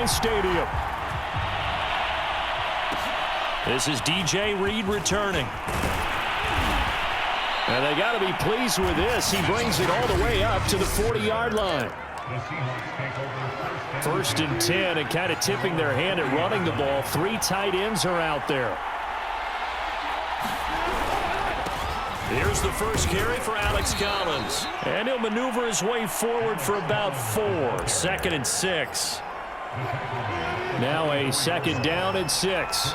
SoFi Stadium. This is DJ Reed returning. And they got to be pleased with this. He brings it all the way up to the 40-yard line. First and 10, and kind of tipping their hand at running the ball. 3 tight ends are out there. Here's the first carry for Alex Collins. And he'll maneuver his way forward for about 4. 2nd and 6. Now a 2nd down and 6.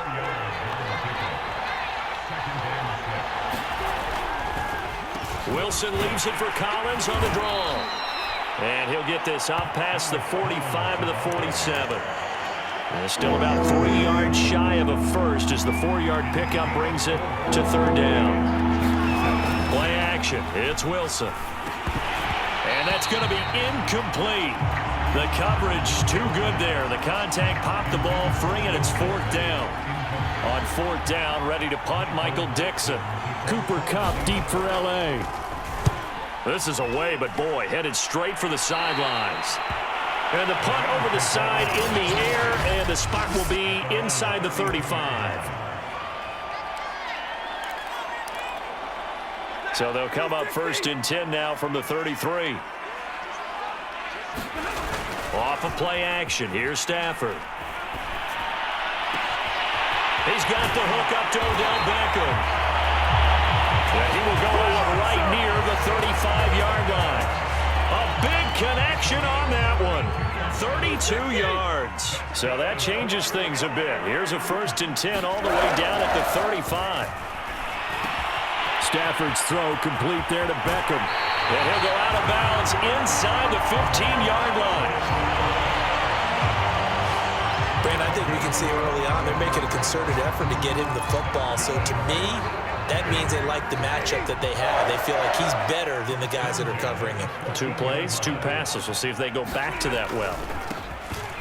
Wilson leaves it for Collins on the draw. And he'll get this up past the 45 to the 47. And still about 3 yards shy of a first as the 4-yard pickup brings it to 3rd down. Play action. It's Wilson. And that's going to be incomplete. The coverage too good there. The contact popped the ball free, and it's 4th down. On 4th down, ready to punt, Michael Dixon. Cooper Kupp deep for L.A. This is away, but boy, headed straight for the sidelines. And the punt over the side in the air, and the spot will be inside the 35. So they'll come up 1st and 10 now from the 33. Off of play action. Here's Stafford. He's got the hook up to Odell Beckham. And he will go out right near the 35-yard line. A big connection on that one. 32 yards. So that changes things a bit. Here's a 1st and 10 all the way down at the 35. Stafford's throw complete there to Beckham. And he'll go out of bounds inside the 15-yard line. Brandon, I think we can see early on they're making a concerted effort to get him the football. So to me, that means they like the matchup that they have. They feel like he's better than the guys that are covering him. 2 plays, 2 passes. We'll see if they go back to that well.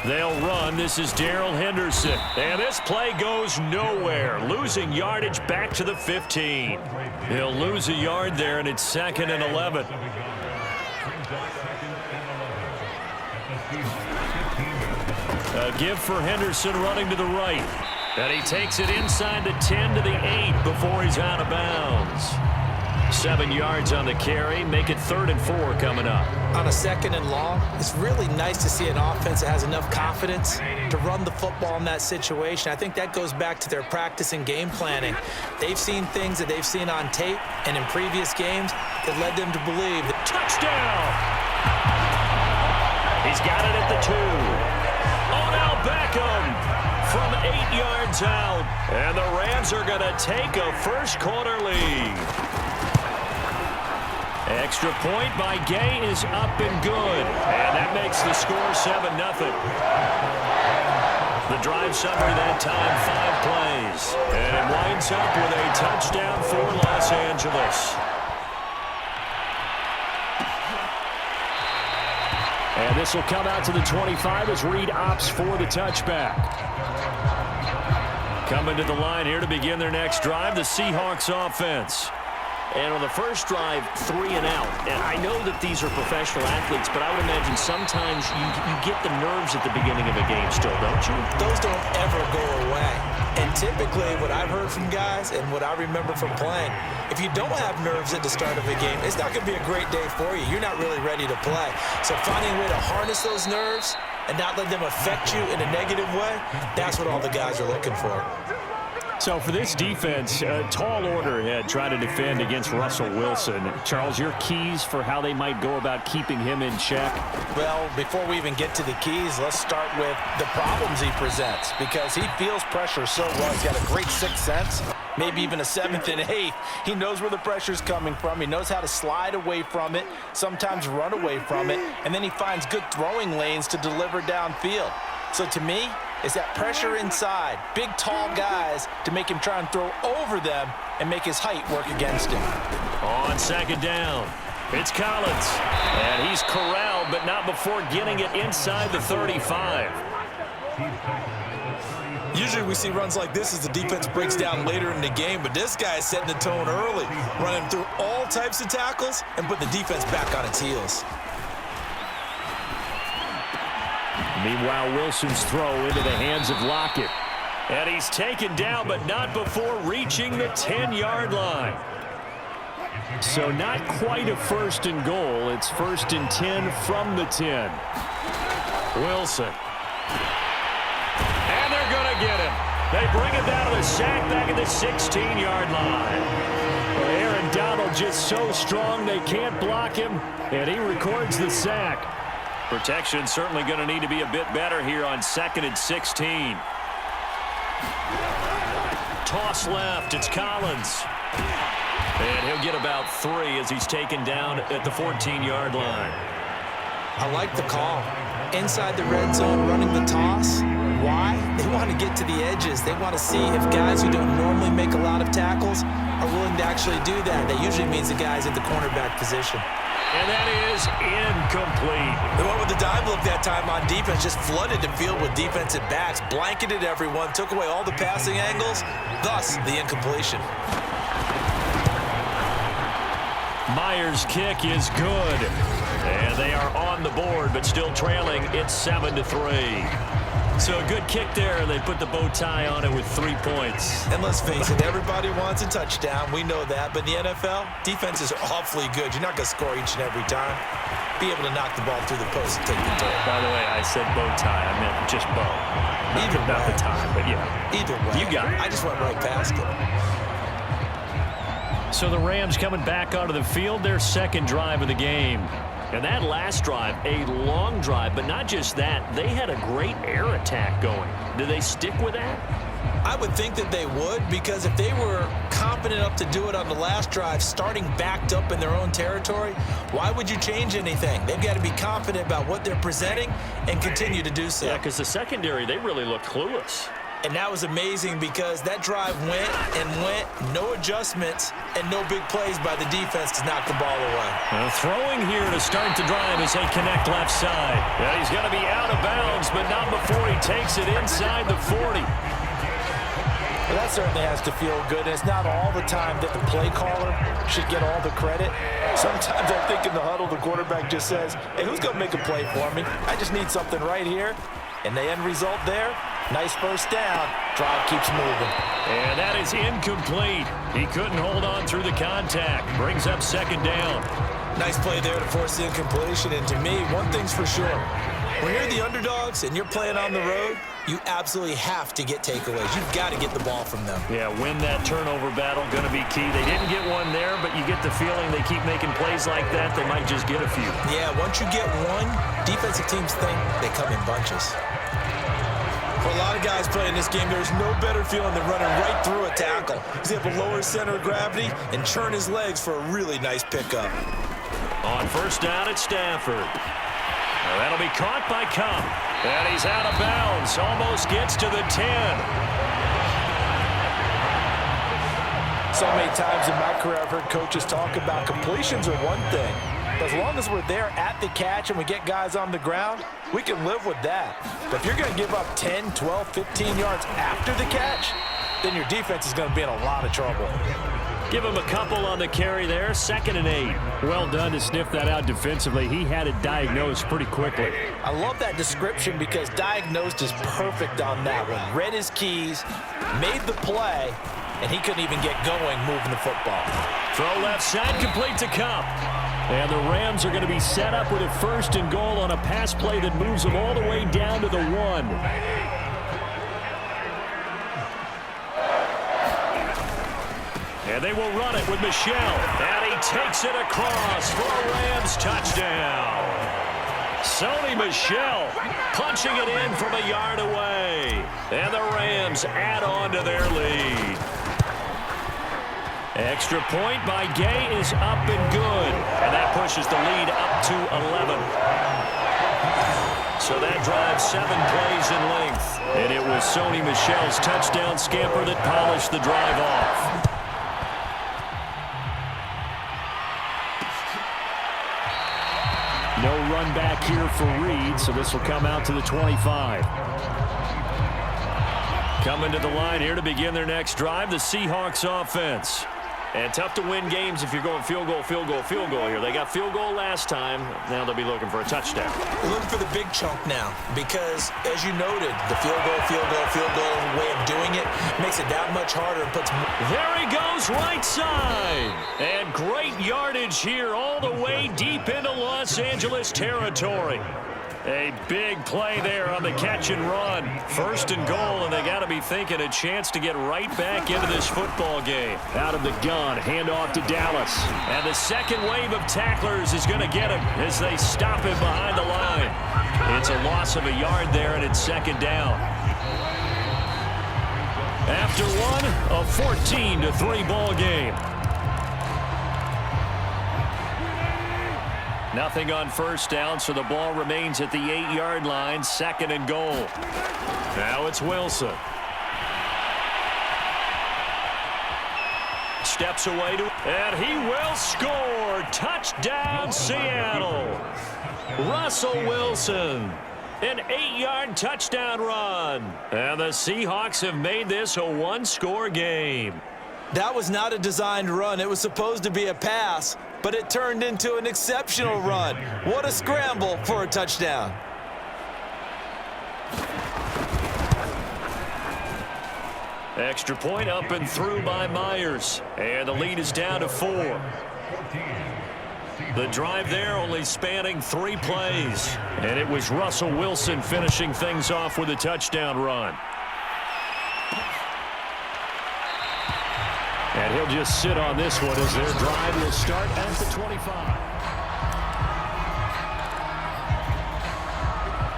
They'll run. This is Darrell Henderson. And this play goes nowhere. Losing yardage back to the 15. He'll lose a yard there, and it's 2nd and 11. A give for Henderson running to the right. And he takes it inside the 10 to the 8 before he's out of bounds. 7 yards on the carry. Make it 3rd and 4 coming up. On a 2nd and long, it's really nice to see an offense that has enough confidence to run the football in that situation. I think that goes back to their practice and game planning. They've seen things that they've seen on tape and in previous games that led them to believe that. Touchdown! He's got it at the 2. Odell Beckham from 8 yards out. And the Rams are going to take a first-quarter lead. Extra point by Gay is up and good. And that makes the score 7-0. The drive summary that time, 5 plays. And it winds up with a touchdown for Los Angeles. And this will come out to the 25 as Reed opts for the touchback. Coming to the line here to begin their next drive, the Seahawks offense. And on the first drive, 3 and out. And I know that these are professional athletes, but I would imagine sometimes you get the nerves at the beginning of a game still, don't you? Those don't ever go away. And typically what I've heard from guys and what I remember from playing, if you don't have nerves at the start of a game, it's not going to be a great day for you. You're not really ready to play. So finding a way to harness those nerves and not let them affect you in a negative way, that's what all the guys are looking for. So for this defense, a tall order ahead trying to defend against Russell Wilson. Charles, your keys for how they might go about keeping him in check? Well, before we even get to the keys, let's start with the problems he presents, because he feels pressure so well. He's got a great 6th sense, maybe even a 7th and 8th. He knows where the pressure's coming from. He knows how to slide away from it, sometimes run away from it, and then he finds good throwing lanes to deliver downfield. So to me, it's that pressure inside, big, tall guys to make him try and throw over them and make his height work against him. On 2nd down, it's Collins. And he's corralled, but not before getting it inside the 35. Usually we see runs like this as the defense breaks down later in the game, but this guy is setting the tone early, running through all types of tackles and put the defense back on its heels. Meanwhile, Wilson's throw into the hands of Lockett. And he's taken down, but not before reaching the 10-yard line. So not quite a 1st and goal. It's 1st and 10 from the 10. Wilson. And they're going to get him. They bring him down to the sack back at the 16-yard line. Aaron Donald just so strong they can't block him, and he records the sack. Protection certainly going to need to be a bit better here on 2nd and 16. Toss left. It's Collins. And he'll get about 3 as he's taken down at the 14-yard line. I like the call. Inside the red zone, running the toss. Why? They want to get to the edges. They want to see if guys who don't normally make a lot of tackles are willing to actually do that. That usually means the guy's at the cornerback position. And that is incomplete. They went with the dive look that time on defense, just flooded the field with defensive backs, blanketed everyone, took away all the passing angles, thus the incompletion. Myers' kick is good. And they are on the board, but still trailing. It's 7-3. So a good kick there. They put the bow tie on it with 3 points. And let's face it, everybody wants a touchdown. We know that. But in the NFL, defenses are awfully good. You're not going to score each and every time. Be able to knock the ball through the post and take the turn. By the way, I said bow tie. I meant just bow. Not the tie, but yeah. Either way. You got it. I just went right past it. So the Rams coming back onto the field, their 2nd drive of the game. And that last drive, a long drive, but not just that. They had a great air attack going. Do they stick with that? I would think that they would, because if they were confident enough to do it on the last drive, starting backed up in their own territory, why would you change anything? They've got to be confident about what they're presenting and continue to do so. Yeah, because the secondary, they really looked clueless. And that was amazing because that drive went and went, no adjustments, and no big plays by the defense to knock the ball away. Throwing here to start the drive as they connect left side. Yeah, he's going to be out of bounds, but not before he takes it inside the 40. Well, that certainly has to feel good. And it's not all the time that the play caller should get all the credit. Sometimes I think in the huddle, the quarterback just says, hey, who's going to make a play for me? I just need something right here. And the end result there, nice 1st down. Drive keeps moving. And that is incomplete. He couldn't hold on through the contact. Brings up 2nd down. Nice play there to force the incompletion. And to me, one thing's for sure. When you're the underdogs and you're playing on the road, you absolutely have to get takeaways. You've got to get the ball from them. Yeah, win that turnover battle, going to be key. They didn't get one there, but you get the feeling they keep making plays like that, they might just get a few. Yeah, once you get one, defensive teams think they come in bunches. For a lot of guys playing this game, there's no better feeling than running right through a tackle. He's able to lower his center of gravity and churn his legs for a really nice pickup. On 1st down at Stafford. Now that'll be caught by Cup. And he's out of bounds. Almost gets to the 10. So many times in my career, I've heard coaches talk about completions are one thing. But as long as we're there at the catch and we get guys on the ground, we can live with that. But if you're going to give up 10, 12, 15 yards after the catch, then your defense is going to be in a lot of trouble. Give him a couple on the carry there. 2nd and 8. Well done to sniff that out defensively. He had it diagnosed pretty quickly. I love that description because diagnosed is perfect on that one. Read his keys, made the play, and he couldn't even get going moving the football. Throw left side, complete to Cup. And the Rams are going to be set up with a 1st and goal on a pass play that moves them all the way down to the 1. And they will run it with Michel. And he takes it across for a Rams touchdown. Sony Michel punching it in from a yard away. And the Rams add on to their lead. Extra point by Gay is up and good. And that pushes the lead up to 11. So that drives 7 plays in length. And it was Sony Michel's touchdown scamper that polished the drive off. No run back here for Reed, so this will come out to the 25. Coming to the line here to begin their next drive, the Seahawks offense. And tough to win games if you're going field goal, field goal, field goal here. They got field goal last time. Now they'll be looking for a touchdown. They're looking for the big chunk now because, as you noted, the field goal way of doing it makes it that much harder and puts more. There he goes, right side. And great yardage here all the way deep into Los Angeles territory. A big play there on the catch and run. 1st and goal, and they got to be thinking a chance to get right back into this football game. Out of the gun, handoff to Dallas. And the second wave of tacklers is going to get him as they stop him behind the line. It's a loss of a yard there, and it's 2nd down. After one, a 14-3 ball game. Nothing on 1st down, so the ball remains at the 8-yard line, 2nd and goal. Now it's Wilson. Steps away and he will score. Touchdown, Seattle. Russell Wilson. An 8-yard touchdown run. And the Seahawks have made this a 1-score game. That was not a designed run. It was supposed to be a pass, but it turned into an exceptional run. What a scramble for a touchdown. Extra point up and through by Myers. And the lead is down to 4. The drive there only spanning 3 plays. And it was Russell Wilson finishing things off with a touchdown run. And he'll just sit on this one as their drive will start at the 25.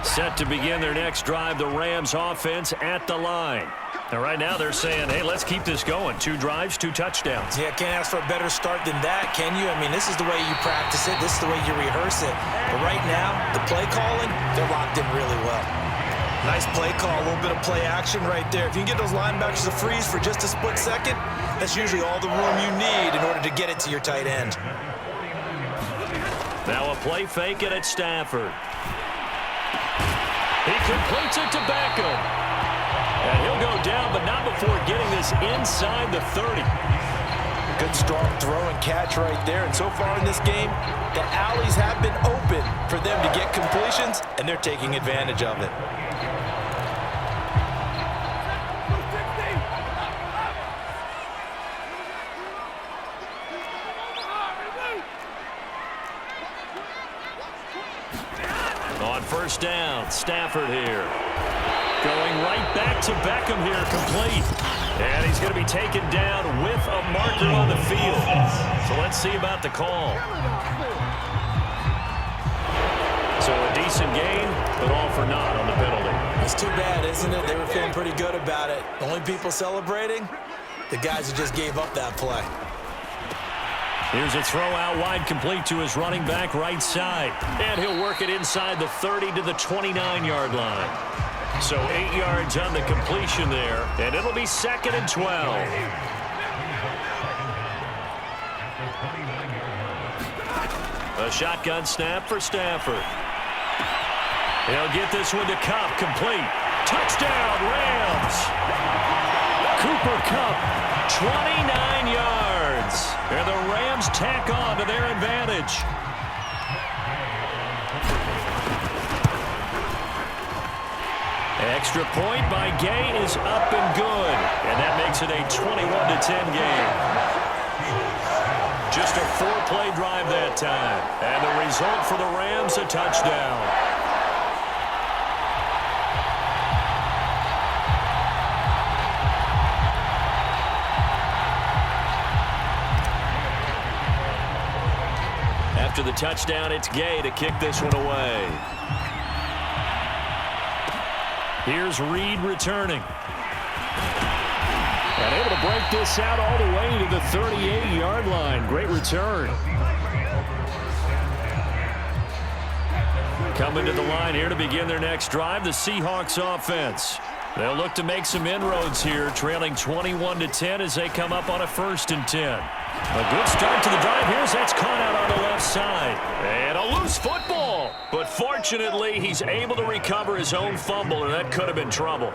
Set to begin their next drive, the Rams offense at the line. And right now they're saying, hey, let's keep this going. 2 drives, 2 touchdowns. Yeah, can't ask for a better start than that, can you? I mean, this is the way you practice it. This is the way you rehearse it. But right now, the play calling, they're locked in really well. Nice play call, a little bit of play action right there. If you can get those linebackers to freeze for just a split second, that's usually all the room you need in order to get it to your tight end. Now a play fake it at Stafford. He completes it to Beckham. And he'll go down, but not before getting this inside the 30. Good strong throw and catch right there. And so far in this game, the alleys have been open for them to get completions, and they're taking advantage of it. On 1st down, Stafford here. Going right back to Beckham here, complete. And he's going to be taken down with a marker on the field. So let's see about the call. So a decent game, but all for naught on the penalty. It's too bad, isn't it? They were feeling pretty good about it. The only people celebrating, the guys who just gave up that play. Here's a throw out wide, complete to his running back right side. And he'll work it inside the 30 to the 29-yard line. So 8 yards on the completion there, and it'll be 2nd and 12. A shotgun snap for Stafford. He'll get this one to Kupp, complete. Touchdown, Rams! Cooper Kupp, 29 yards. And the Rams tack on to their advantage. Extra point by Gay is up and good. And that makes it a 21-10 game. Just a 4-play drive that time. And the result for the Rams, a touchdown. After the touchdown, it's Gay to kick this one away. Here's Reed returning. And able to break this out all the way to the 38-yard line. Great return. Coming to the line here to begin their next drive, the Seahawks offense. They'll look to make some inroads here, trailing 21-10 as they come up on a 1st and 10. A good start to the drive here as that's caught out on the left side. And a loose football. But fortunately, he's able to recover his own fumble, and that could have been trouble.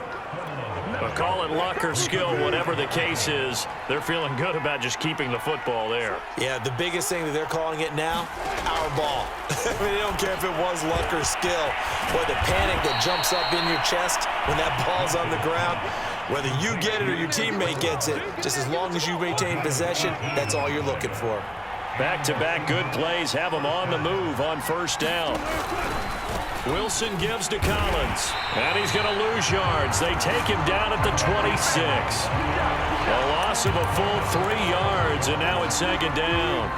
But call it luck or skill, whatever the case is, they're feeling good about just keeping the football there. Yeah, the biggest thing that they're calling it now, our ball. I mean, they don't care if it was luck or skill. Boy, the panic that jumps up in your chest when that ball's on the ground, whether you get it or your teammate gets it, just as long as you maintain possession, that's all you're looking for. Back-to-back good plays have them on the move on first down. Wilson gives to Collins, and he's going to lose yards. They take him down at the 26. A loss of a full 3 yards, and now it's second down.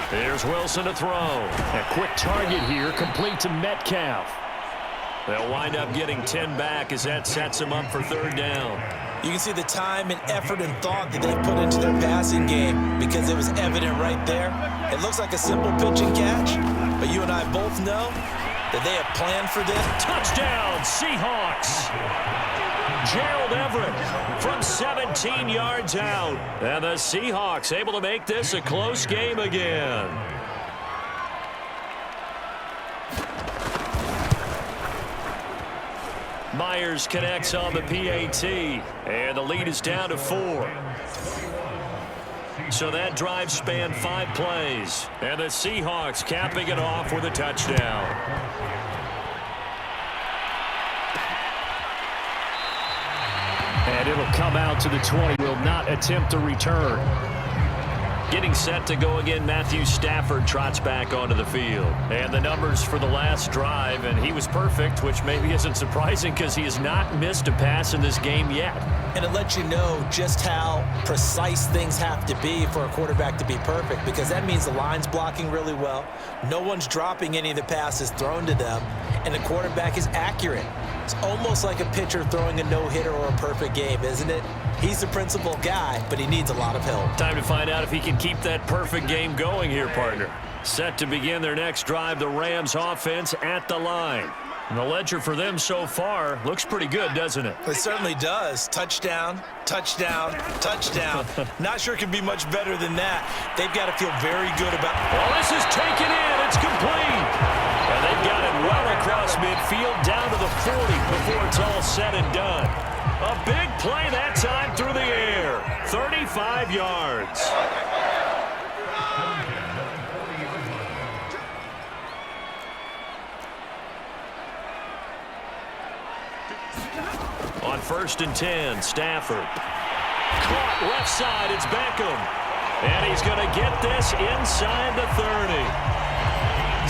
Here's Wilson to throw. A quick target here, complete to Metcalf. They'll wind up getting 10 back as that sets them up for third down. You can see the time and effort and thought that they put into their passing game because it was evident right there. It looks like a simple pitch and catch, but you and I both know that they have planned for this. Touchdown, Seahawks. Gerald Everett from 17 yards out. And the Seahawks able to make this a close game again. Myers connects on the PAT, and the lead is down to 4. So that drive spanned 5 plays, and the Seahawks capping it off with a touchdown. And it'll come out to the 20. Will not attempt a return. Getting set to go again, Matthew Stafford trots back onto the field. And the numbers for the last drive, and he was perfect, which maybe isn't surprising because he has not missed a pass in this game yet. And it lets you know just how precise things have to be for a quarterback to be perfect, because that means the line's blocking really well, no one's dropping any of the passes thrown to them, and the quarterback is accurate. It's almost like a pitcher throwing a no-hitter or a perfect game, isn't it? He's the principal guy, but he needs a lot of help. Time to find out if he can keep that perfect game going here, partner. Set to begin their next drive, the Rams offense at the line. And the ledger for them so far looks pretty good, doesn't it? It certainly does. Touchdown, touchdown, touchdown. Not sure it can be much better than that. They've got to feel very good about it. Well, this is taken in. It's complete. And they've got it well across midfield down to the 40 before it's all said and done. A big play that time through the air. 35 yards. On 1st and 10, Stafford. Caught left side, it's Beckham. And he's going to get this inside the 30.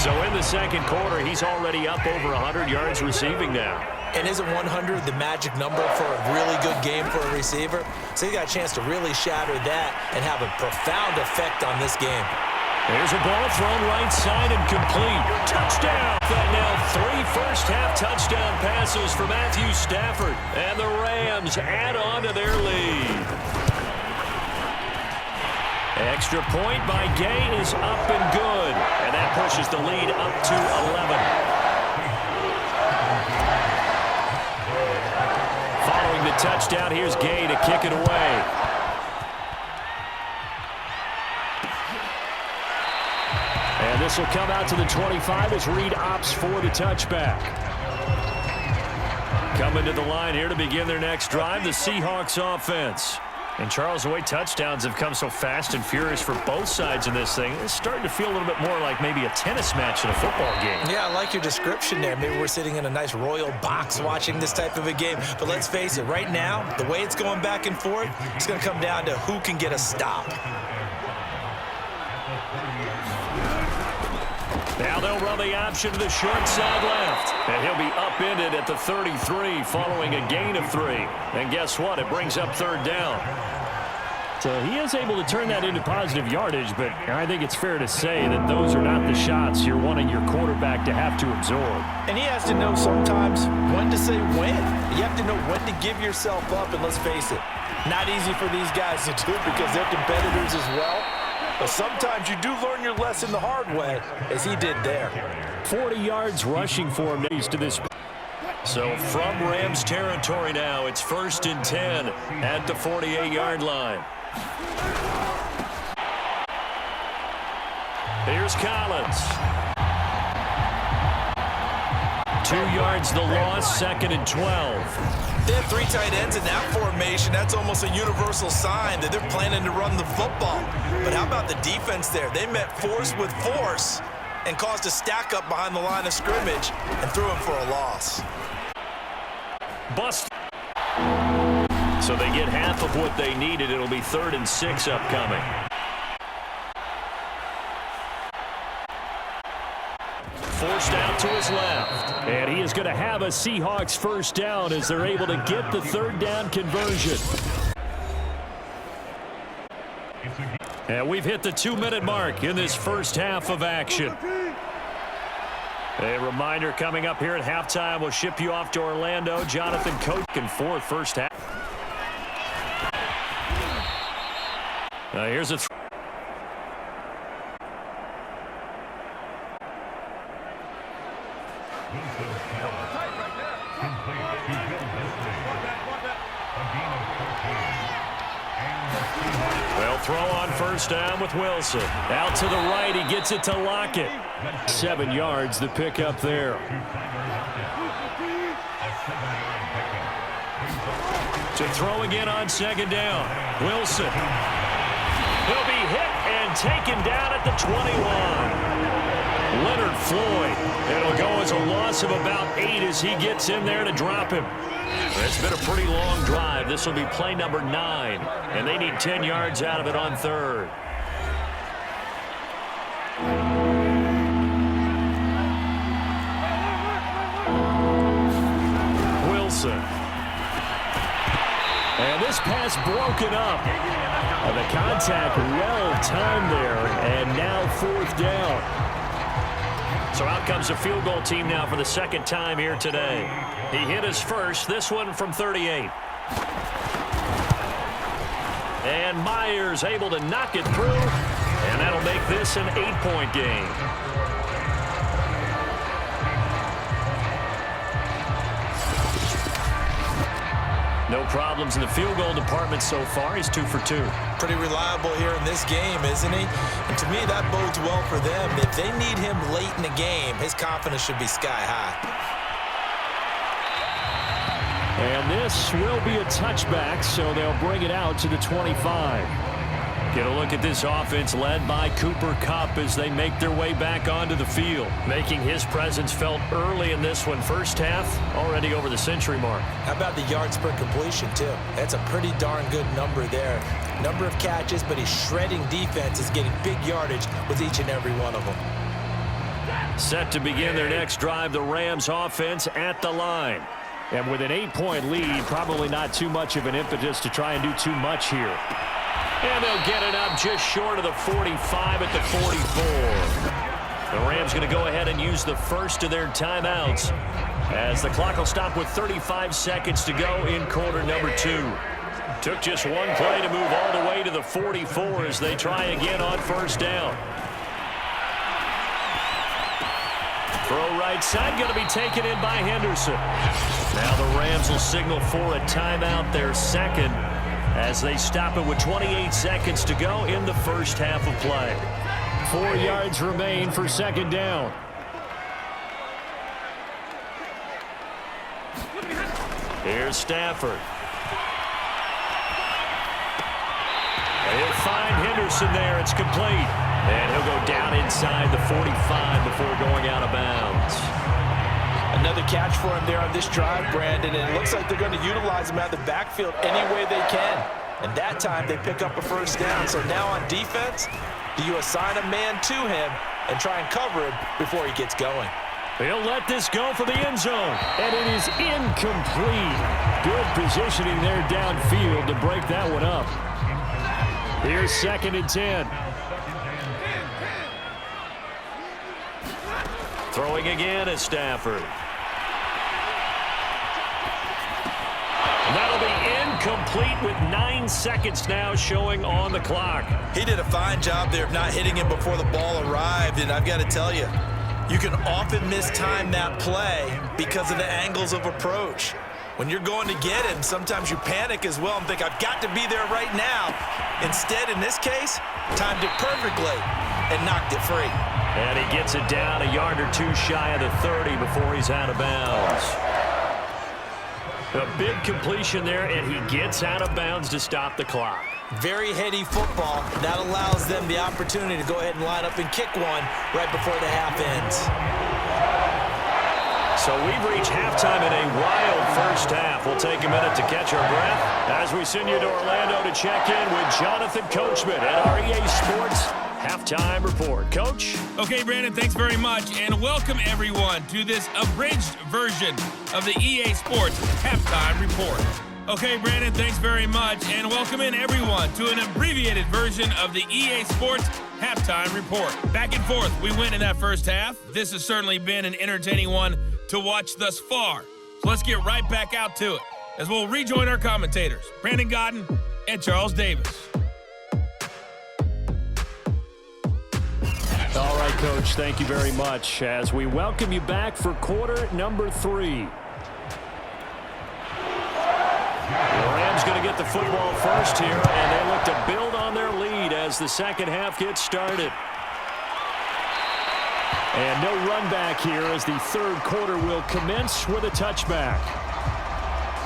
So in the second quarter, he's already up over 100 yards receiving now. And isn't 100 the magic number for a really good game for a receiver? So he got a chance to really shatter that and have a profound effect on this game. There's a ball thrown right side and complete. Touchdown! That now 3 first-half touchdown passes for Matthew Stafford. And the Rams add on to their lead. Extra point by Gay is up and good. And that pushes the lead up to 11. Following the touchdown, here's Gay to kick it away. And this will come out to the 25 as Reed opts for the touchback. Coming to the line here to begin their next drive, the Seahawks offense. And Charles, the way touchdowns have come so fast and furious for both sides in this thing, it's starting to feel a little bit more like maybe a tennis match in a football game. Yeah, I like your description there. Maybe we're sitting in a nice royal box watching this type of a game. But let's face it, right now, the way it's going back and forth, it's going to come down to who can get a stop. Now they'll run the option to the short side left. And he'll be upended at the 33 following a gain of 3. And guess what? It brings up third down. So he is able to turn that into positive yardage, but I think it's fair to say that those are not the shots you're wanting your quarterback to have to absorb. And he has to know sometimes when to say when. You have to know when to give yourself up, and let's face it, not easy for these guys to do because they're competitors as well. But sometimes you do learn your lesson the hard way, as he did there. 40 yards rushing for him to this. So from Rams territory now, it's 1st and 10 at the 48-yard line. Here's Collins. 2 yards the loss, 2nd and 12. They have 3 tight ends in that formation. That's almost a universal sign that they're planning to run the football. But how about the defense there? They met force with force and caused a stack up behind the line of scrimmage and threw him for a loss. Bust. So they get half of what they needed. It'll be 3rd and 6 upcoming. Forced out to his left. And he is going to have a Seahawks first down as they're able to get the 3rd down conversion. And we've hit the 2-minute mark in this first half of action. A reminder coming up here at halftime. We'll ship you off to Orlando. Jonathan Koken for first half. Here's a They'll throw on first down with Wilson. Out to the right, he gets it to Lockett. 7 yards, the pickup there. To throw again on 2nd down. Wilson. He'll be hit and taken down at the 21. Leonard Floyd. It'll go as a loss of about 8 as he gets in there to drop him. It's been a pretty long drive. This will be play number 9, and they need 10 yards out of it on 3rd. Wilson. And this pass broken up. And the contact well timed there, and now 4th down. So out comes a field goal team now for the 2nd time here today. He hit his first, this one from 38. And Myers able to knock it through, and that'll make this an 8-point game. No problems in the field goal department so far. He's 2 for 2. Pretty reliable here in this game, isn't he? And to me, that bodes well for them. If they need him late in the game, his confidence should be sky high. And this will be a touchback, so they'll bring it out to the 25. Get a look at this offense led by Cooper Kupp as they make their way back onto the field. Making his presence felt early in this one. First half, already over the century mark. How about the yards per completion, too? That's a pretty darn good number there. Number of catches, but his shredding defense is getting big yardage with each and every one of them. Set to begin their next drive, the Rams offense at the line. And with an 8-point lead, probably not too much of an impetus to try and do too much here. And they'll get it up just short of the 45 at the 44. The Rams going to go ahead and use the first of their timeouts as the clock will stop with 35 seconds to go in quarter number 2. Took just one play to move all the way to the 44 as they try again on first down. Throw right side, going to be taken in by Henderson. Now the Rams will signal for a timeout, their 2nd, as they stop it with 28 seconds to go in the first half of play. 4 yards remain for 2nd down. Here's Stafford. And he'll find Henderson there. It's complete. And he'll go down inside the 45 before going out of bounds. Another catch for him there on this drive, Brandon, and it looks like they're going to utilize him out of the backfield any way they can. And that time they pick up a first down. So now on defense, do you assign a man to him and try and cover him before he gets going? He'll let this go for the end zone, and it is incomplete. Good positioning there downfield to break that one up. Here's 2nd and 10. Throwing again is Stafford. That'll be incomplete with 9 seconds now showing on the clock. He did a fine job there of not hitting him before the ball arrived, and I've got to tell you, you can often mistime that play because of the angles of approach. When you're going to get him, sometimes you panic as well and think, I've got to be there right now. Instead, in this case, timed it perfectly and knocked it free. And he gets it down a yard or two shy of the 30 before he's out of bounds. A big completion there, and he gets out of bounds to stop the clock. Very heady football. That allows them the opportunity to go ahead and line up and kick one right before the half ends. So we've reached halftime in a wild first half. We'll take a minute to catch our breath as we send you to Orlando to check in with Jonathan Coachman at our EA Sports Halftime Report. Coach? Okay, Brandon, thanks very much, and welcome everyone to this abridged version of the EA Sports Halftime Report. Okay, Brandon, thanks very much, and welcome in everyone to an abbreviated version of the EA Sports Halftime Report. Back and forth, we went in that first half. This has certainly been an entertaining one to watch thus far. So let's get right back out to it as we'll rejoin our commentators, Brandon Godden and Charles Davis. All right, Coach, thank you very much as we welcome you back for quarter number 3. The Rams going to get the football first here, and they look to build on their lead as the second half gets started. And no run back here as the third quarter will commence with a touchback.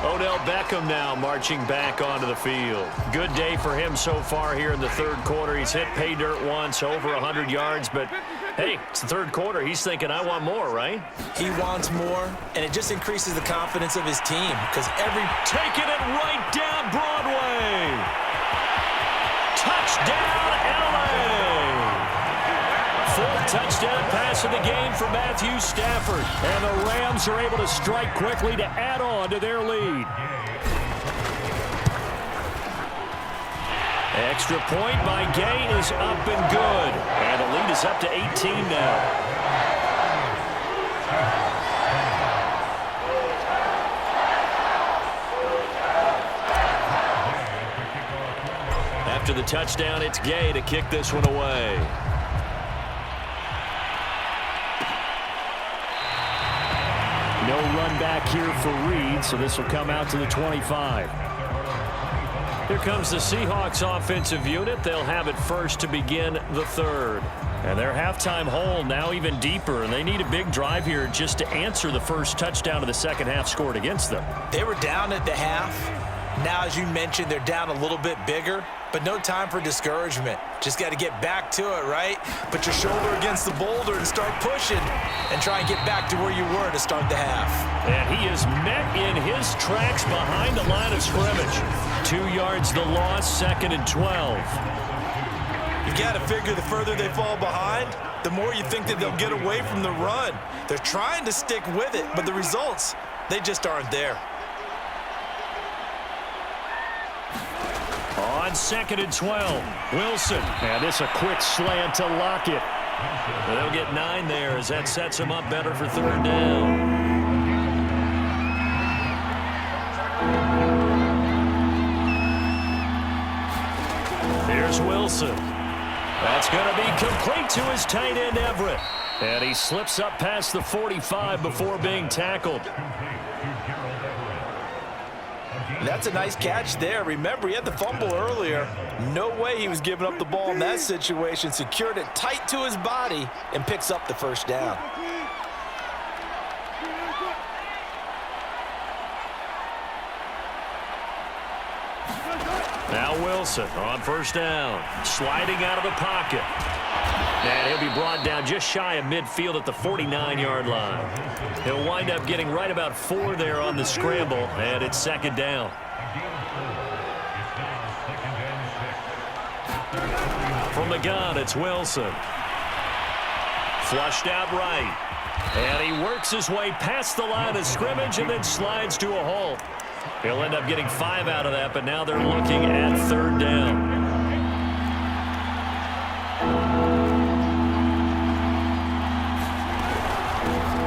Odell Beckham now marching back onto the field. Good day for him so far here in the third quarter. He's hit pay dirt once, over 100 yards, but hey, it's the third quarter. He's thinking, I want more, right? He wants more, and it just increases the confidence of his team because Taking it right down Broadway. Touchdown, LA. Fourth touchdown pass of the game for Matthew Stafford. And the Rams are able to strike quickly to add on to their lead. Extra point by Gay is up and good. And the lead is up to 18 now. After the touchdown, it's Gay to kick this one away. No run back here for Reed, so this will come out to the 25. Here comes the Seahawks offensive unit. They'll have it first to begin the third. And their halftime hole now even deeper, and they need a big drive here just to answer the first touchdown of the second half scored against them. they were down at the half. Now, as you mentioned, they're down a little bit bigger, but no time for discouragement. Just got to get back to it, right? Put your shoulder against the boulder and start pushing and try and get back to where you were to start the half. And he is met in his tracks behind the line of scrimmage. 2 yards the loss, 2nd and 12. You got to figure the further they fall behind, the more you think that they'll get away from the run. They're trying to stick with it, but the results, they just aren't there. On 2nd and 12, Wilson. And this a quick slant to Lockett. They'll get 9 there as that sets them up better for third down. Here's Wilson. That's going to be complete to his tight end, Everett. And he slips up past the 45 before being tackled. That's a nice catch there. Remember, he had the fumble earlier. No way he was giving up the ball in that situation. Secured it tight to his body and picks up the first down. Now Wilson on first down, sliding out of the pocket. And he'll be brought down just shy of midfield at the 49-yard line. He'll wind up getting right about 4 there on the scramble, and it's 2nd down. From the gun, it's Wilson. Flushed out right. And he works his way past the line of scrimmage and then slides to a halt. He'll end up getting 5 out of that, but now they're looking at 3rd down.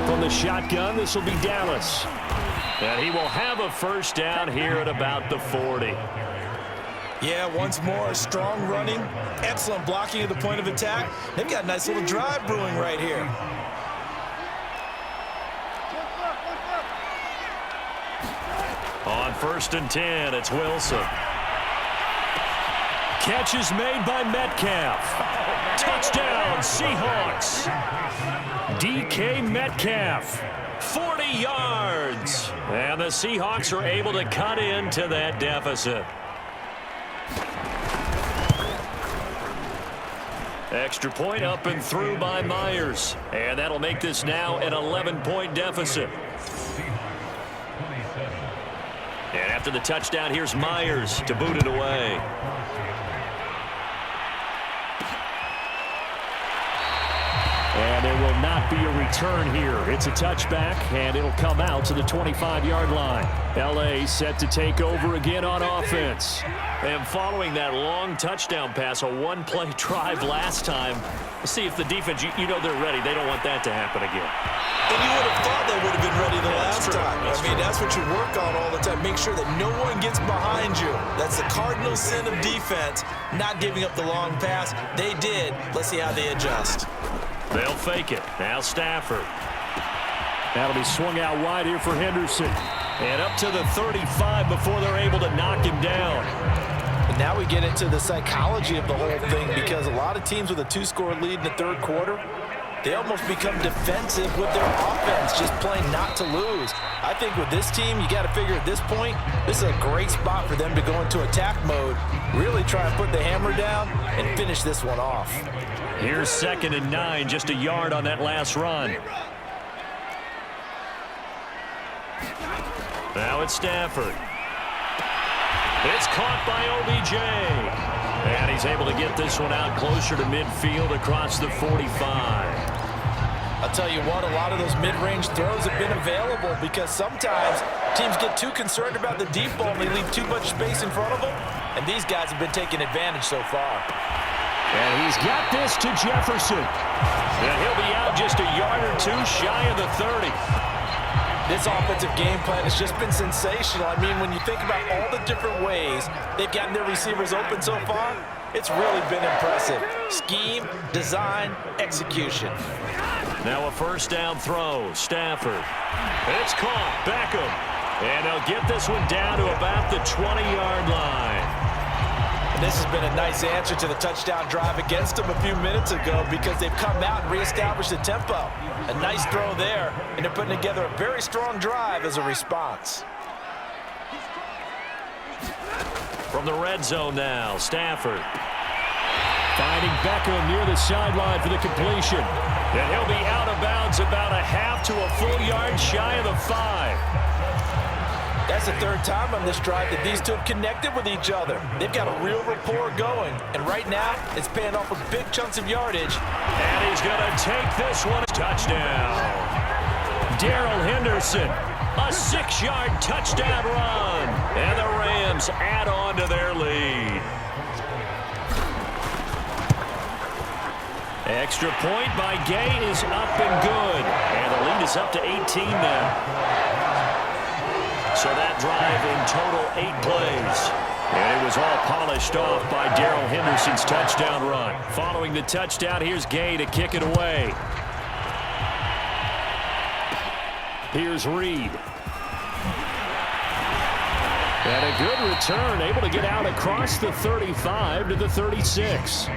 From the shotgun, this will be Dallas. And he will have a first down here at about the 40. Yeah, once more, strong running, excellent blocking at the point of attack. They've got a nice little drive brewing right here. On 1st and 10, it's Wilson. Catch is made by Metcalf. Touchdown, Seahawks. DK Metcalf, 40 yards. And the Seahawks are able to cut into that deficit. Extra point up and through by Myers. And that'll make this now an 11-point deficit. And after the touchdown, here's Myers to boot it away. And there will not be a return here. It's a touchback, and it'll come out to the 25-yard line. L.A. set to take over again on offense. And following that long touchdown pass, a one-play drive last time, see if the defense, you know they're ready. They don't want that to happen again. And you would have thought they would have been ready the last time. I mean, that's what you work on all the time. Make sure that no one gets behind you. That's the cardinal sin of defense, not giving up the long pass. They did. Let's see how they adjust. They'll fake it. Now Stafford. That'll be swung out wide here for Henderson. And up to the 35 before they're able to knock him down. And now we get into the psychology of the whole thing, because a lot of teams with a 2-score lead in the third quarter, they almost become defensive with their offense, just playing not to lose. I think with this team, you got to figure at this point, this is a great spot for them to go into attack mode, really try and put the hammer down and finish this one off. Here's 2nd and 9, just a yard on that last run. Now it's Stafford. It's caught by OBJ. And he's able to get this one out closer to midfield across the 45. I'll tell you what, a lot of those mid-range throws have been available, because sometimes teams get too concerned about the deep ball and they leave too much space in front of them, and these guys have been taking advantage so far. And he's got this to Jefferson. And he'll be out just a yard or two shy of the 30. This offensive game plan has just been sensational. I mean, when you think about all the different ways they've gotten their receivers open so far, it's really been impressive. Scheme, design, execution. Now a first down throw. Stafford. It's caught. Beckham. And they'll get this one down to about the 20-yard line. And this has been a nice answer to the touchdown drive against them a few minutes ago, because they've come out and reestablished the tempo. A nice throw there, and they're putting together a very strong drive as a response. From the red zone now, Stafford. Finding Beckham near the sideline for the completion. And he'll be out of bounds about a half to a full yard shy of the 5. That's the third time on this drive that these two have connected with each other. They've got a real rapport going, and right now it's paying off with big chunks of yardage. And he's going to take this one. Touchdown. Darrell Henderson, a 6-yard touchdown run. And the Rams add on to their lead. Extra point by Gay is up and good. And the lead is up to 18 now. So that drive in total 8 plays. And it was all polished off by Darrell Henderson's touchdown run. Following the touchdown, here's Gay to kick it away. Here's Reed. And a good return, able to get out across the 35 to the 36.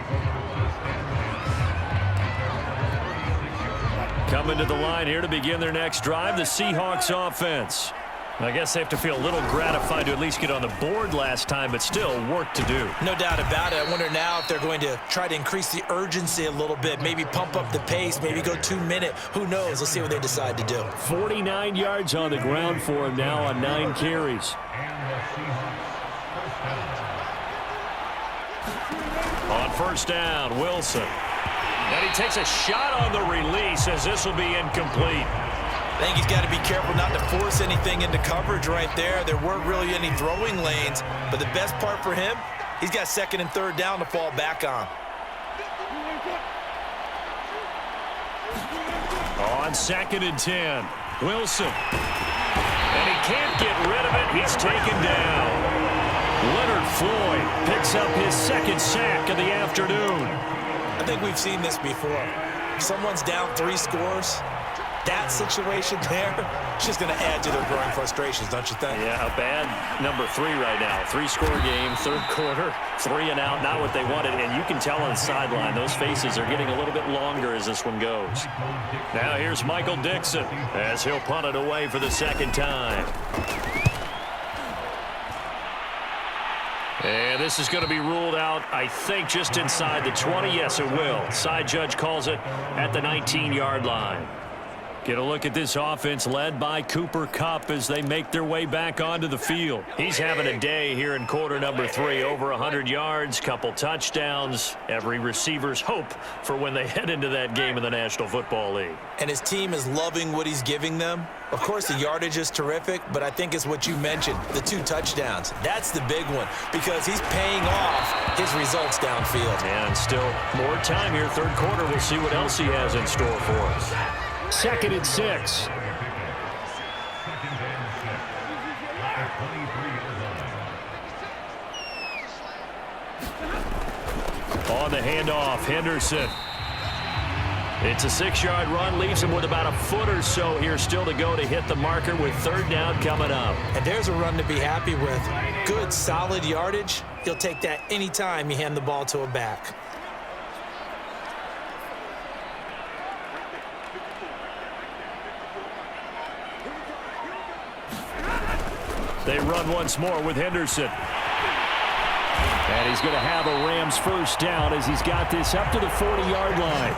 Coming to the line here to begin their next drive, the Seahawks offense. I guess they have to feel a little gratified to at least get on the board last time, but still work to do. No doubt about it. I wonder now if they're going to try to increase the urgency a little bit, maybe pump up the pace, maybe go 2-minute. Who knows? Let's see what they decide to do. 49 yards on the ground for him now on 9 carries. On first down, Wilson. And he takes a shot on the release as this will be incomplete. I think he's got to be careful not to force anything into coverage right there. There weren't really any throwing lanes, but the best part for him, he's got 2nd and 3rd down to fall back on. On 2nd and 10, Wilson. And he can't get rid of it. He's taken down. Leonard Floyd picks up his 2nd sack of the afternoon. I think we've seen this before. If someone's down 3 scores, that situation there, it's just going to add to their growing frustrations, don't you think? Yeah, a bad number 3 right now. 3-score game, third quarter, 3 and out, not what they wanted. And you can tell on the sideline, those faces are getting a little bit longer as this one goes. Now here's Michael Dixon as he'll punt it away for the second time. And this is going to be ruled out, I think, just inside the 20. Yes, it will. Side judge calls it at the 19-yard line. Get a look at this offense led by Cooper Kupp as they make their way back onto the field. He's having a day here in quarter number 3. Over 100 yards, couple touchdowns. Every receiver's hope for when they head into that game in the National Football League. And his team is loving what he's giving them. Of course, the yardage is terrific, but I think it's what you mentioned, the 2 touchdowns. That's the big one because he's paying off his results downfield. And still more time here, third quarter. We'll see what else he has in store for us. 2nd and 6. On the handoff, Henderson. It's a 6-yard run, leaves him with about a foot or so here still to go to hit the marker with third down coming up. And there's a run to be happy with. Good, solid yardage. He'll take that anytime you hand the ball to a back. They run once more with Henderson. And he's going to have a Rams first down as he's got this up to the 40-yard line.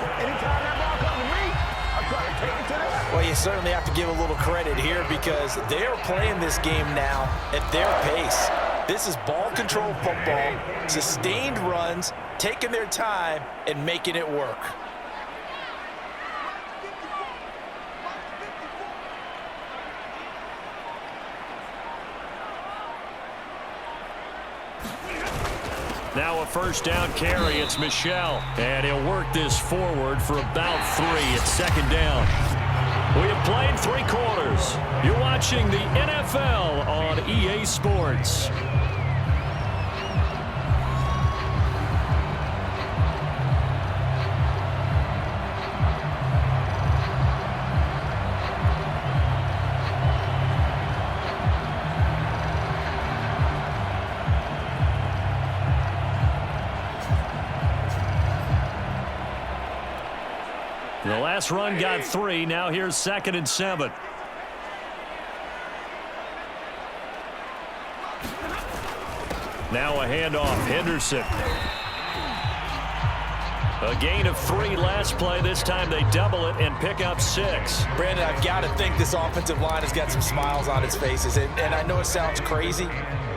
Well, you certainly have to give a little credit here because they're playing this game now at their pace. This is ball control football, sustained runs, taking their time and making it work. Now a first down carry. It's Michel. And he'll work this forward for about 3. It's second down. We have played 3 quarters. You're watching the NFL on EA Sports. The last run got 3. Now here's 2nd and 7. Now a handoff. Henderson. A gain of 3 last play. This time they double it and pick up 6. Brandon, I've got to think this offensive line has got some smiles on its faces. And I know it sounds crazy,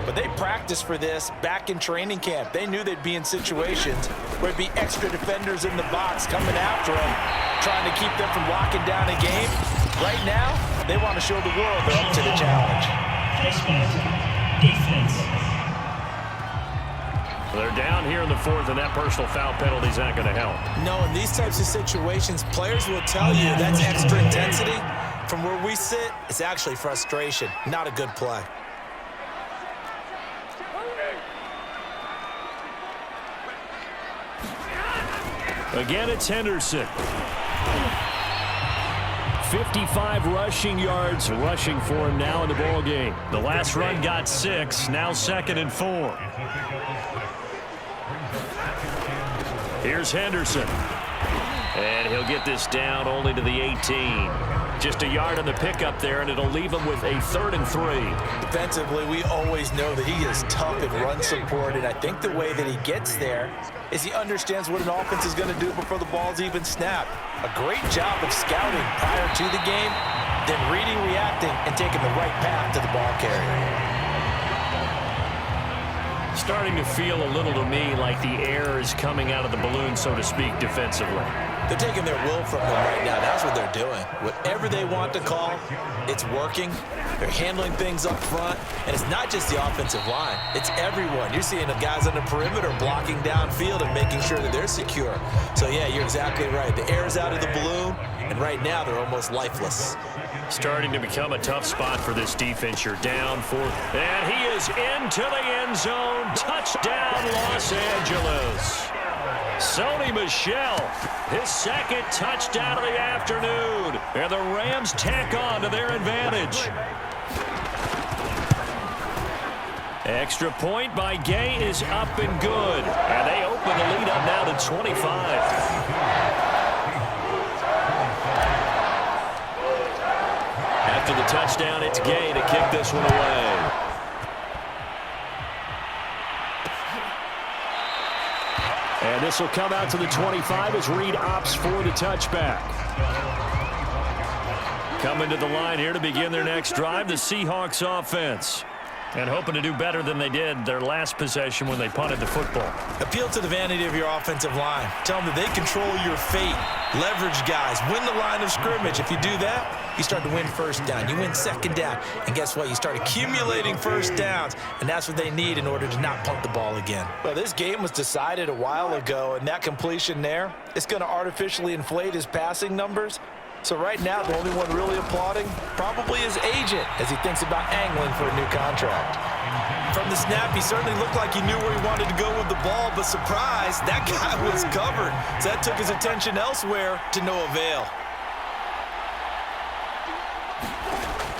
but they practiced for this back in training camp. They knew they'd be in situations where there'd be extra defenders in the box coming after them, trying to keep them from locking down a game. Right now, they want to show the world they're up to the challenge. They're down here in the 4th, and that personal foul penalty is not going to help. No, in these types of situations, players will tell you that's extra intensity. From where we sit, it's actually frustration, not a good play. Again, it's Henderson. 55 rushing yards rushing for him now in the ball game. The last run got 6. Now 2nd and 4. Here's Henderson. And he'll get this down only to the 18. Just a yard on the pickup there, and it'll leave him with a 3rd and 3. Defensively, we always know that he is tough in run support, and I think the way that he gets there is he understands what an offense is going to do before the ball's even snapped. A great job of scouting prior to the game, then reading, reacting, and taking the right path to the ball carrier. Starting to feel a little to me like the air is coming out of the balloon, so to speak, defensively. They're taking their will from them right now. That's what they're doing. Whatever they want to call, it's working. They're handling things up front. And it's not just the offensive line. It's everyone. You're seeing the guys on the perimeter blocking downfield and making sure that they're secure. So, yeah, you're exactly right. The air is out of the balloon, and right now they're almost lifeless. Starting to become a tough spot for this defense. You're down 4. And he is into the end zone. Touchdown, Los Angeles. Sony Michel, his 2nd touchdown of the afternoon. And the Rams tack on to their advantage. Extra point by Gay is up and good. And they open the lead up now to 25. After the touchdown, it's Gay to kick this one away. And this will come out to the 25 as Reed opts for the touchback. Coming to the line here to begin their next drive, the Seahawks offense. And hoping to do better than they did their last possession when they punted the football. Appeal to the vanity of your offensive line. Tell them that they control your fate. Leverage guys. Win the line of scrimmage. If you do that, you start to win first down. You win second down. And guess what? You start accumulating first downs. And that's what they need in order to not punt the ball again. Well, this game was decided a while ago, and that completion there, it's going to artificially inflate his passing numbers. So right now, the only one really applauding probably his agent as he thinks about angling for a new contract. From the snap, he certainly looked like he knew where he wanted to go with the ball, but surprise, that guy was covered. So that took his attention elsewhere to no avail.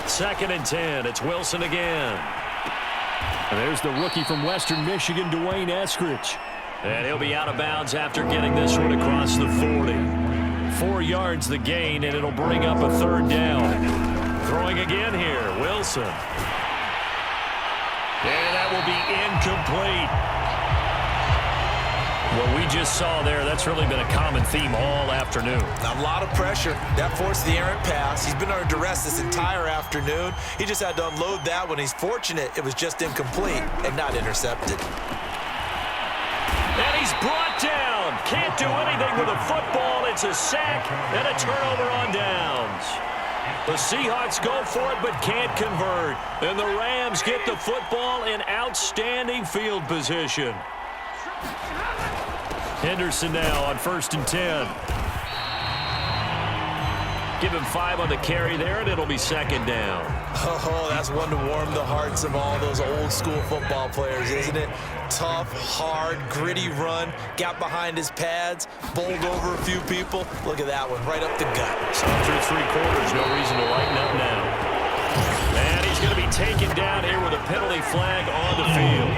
2nd and 10. It's Wilson again. And there's the rookie from Western Michigan, Dwayne Eskridge. And he'll be out of bounds after getting this one across the 40. 4 yards the gain, and it'll bring up a 3rd down. Throwing again here, Wilson. And that will be incomplete. What we just saw there, that's really been a common theme all afternoon. A lot of pressure. That forced the errant pass. He's been under duress this entire afternoon. He just had to unload that one. He's fortunate it was just incomplete and not intercepted. And he's brought down. Can't do anything with a football. It's a sack and a turnover on downs. The Seahawks go for it but can't convert. And the Rams get the football in outstanding field position. Henderson now on 1st and 10. Give him 5 on the carry there, and it'll be 2nd down. Oh, that's one to warm the hearts of all those old school football players, isn't it? Tough, hard, gritty run, got behind his pads, bowled over a few people. Look at that one, right up the gut. So through 3 quarters, no reason to lighten up now. And he's going to be taken down here with a penalty flag on the field.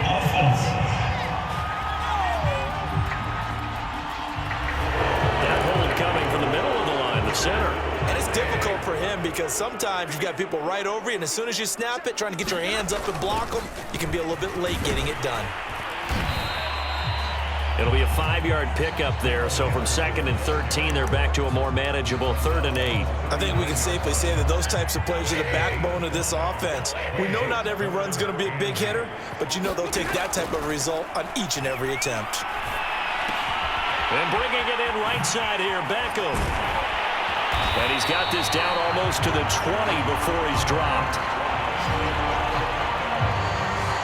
That hold coming from the middle of the line, the center. And it's difficult for him because sometimes you've got people right over you, and as soon as you snap it, trying to get your hands up and block them, you can be a little bit late getting it done. It'll be a 5-yard pickup there, so from 2nd and 13, they're back to a more manageable 3rd and 8. I think we can safely say that those types of plays are the backbone of this offense. We know not every run's going to be a big hitter, but you know they'll take that type of result on each and every attempt. And bringing it in right side here, Beckham. And he's got this down almost to the 20 before he's dropped.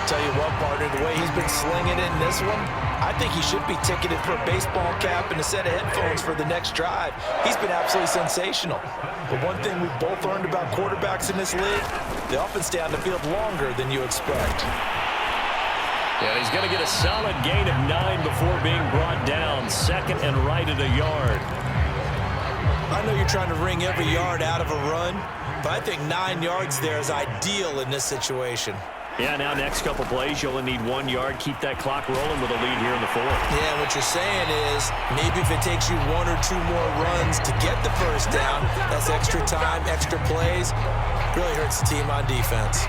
Tell you what, partner, the way he's been slinging in this one, I think he should be ticketed for a baseball cap and a set of headphones for the next drive. He's been absolutely sensational. But one thing we've both learned about quarterbacks in this league, they often stay on the field longer than you expect. Yeah, he's going to get a solid gain of 9 before being brought down. 2nd and right at a yard. I know you're trying to wring every yard out of a run, but I think 9 yards there is ideal in this situation. Yeah, now next couple plays, you only need 1 yard. Keep that clock rolling with a lead here in the 4th. Yeah, what you're saying is maybe if it takes you 1 or 2 more runs to get the first down, that's extra time, extra plays. Really hurts the team on defense.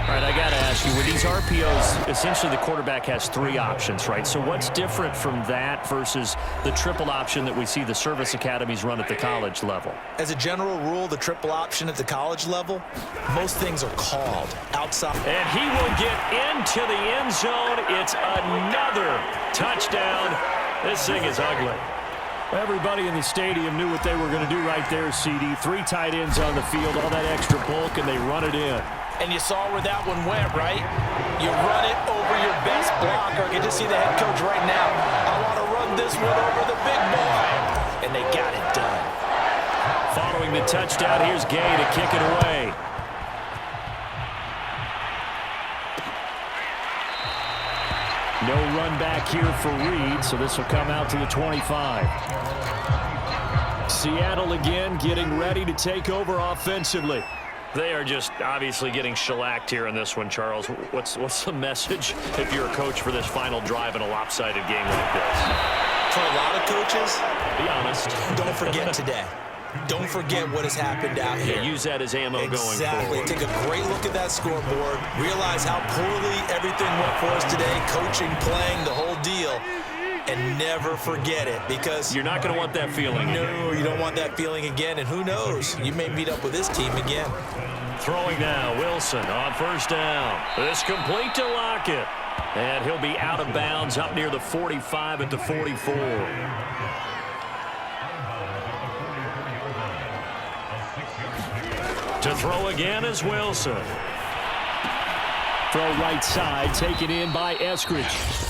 All right, I got to ask you, with these RPOs, essentially the quarterback has 3 options, right? So what's different from that versus the triple option that we see the service academies run at the college level? As a general rule, the triple option at the college level, most things are called outside. And he will get into the end zone. It's another touchdown. This thing is ugly. Everybody in the stadium knew what they were going to do right there, CD. 3 tight ends on the field, all that extra bulk, and they run it in. And you saw where that one went, right? You run it over your best blocker. You can just see the head coach right now. I want to run this one over the big boy. And they got it done. Following the touchdown, here's Gay to kick it away. No run back here for Reed, so this will come out to the 25. Seattle again getting ready to take over offensively. They are just obviously getting shellacked here in this one, Charles. What's the message if you're a coach for this final drive in a lopsided game like this? For a lot of coaches, be honest. Don't forget today. Don't forget what has happened out here. Yeah, use that as ammo going forward. Exactly. Take a great look at that scoreboard. Realize how poorly everything went for us today. Coaching, playing, the whole deal. And never forget it, because you're not going to want that feeling again. No, you don't want that feeling again. And who knows? You may meet up with this team again. Throwing now, Wilson on first down. This complete to Lockett. And he'll be out of bounds up near the 45 at the 44. To throw again is Wilson. Throw right side, taken in by Eskridge.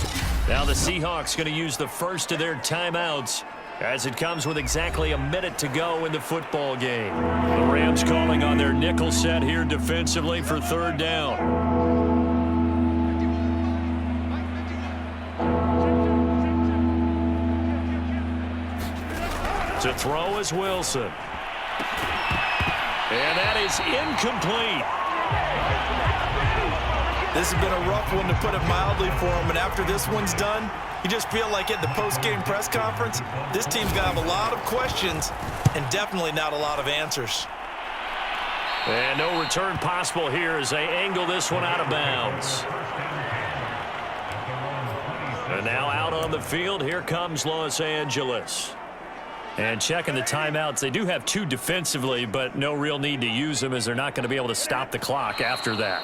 Now the Seahawks going to use the first of their timeouts as it comes with exactly a minute to go in the football game. The Rams calling on their nickel set here defensively for third down. To throw is Wilson. And that is incomplete. This has been a rough one, to put it mildly, for him. And after this one's done, you just feel like at the post-game press conference, this team's going to have a lot of questions and definitely not a lot of answers. And no return possible here as they angle this one out of bounds. And now out on the field, here comes Los Angeles. And checking the timeouts, they do have two defensively, but no real need to use them as they're not going to be able to stop the clock after that.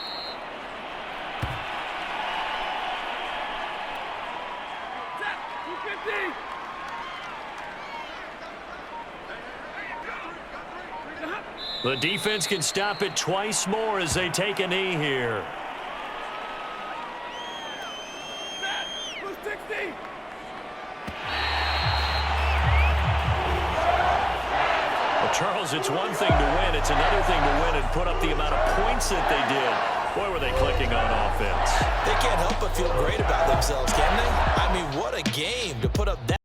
The defense can stop it twice more as they take a knee here. Charles, it's one thing to win. It's another thing to win and put up the amount of points that they did. Boy, were they clicking on offense. They can't help but feel great about themselves, can they? I mean, what a game to put up that.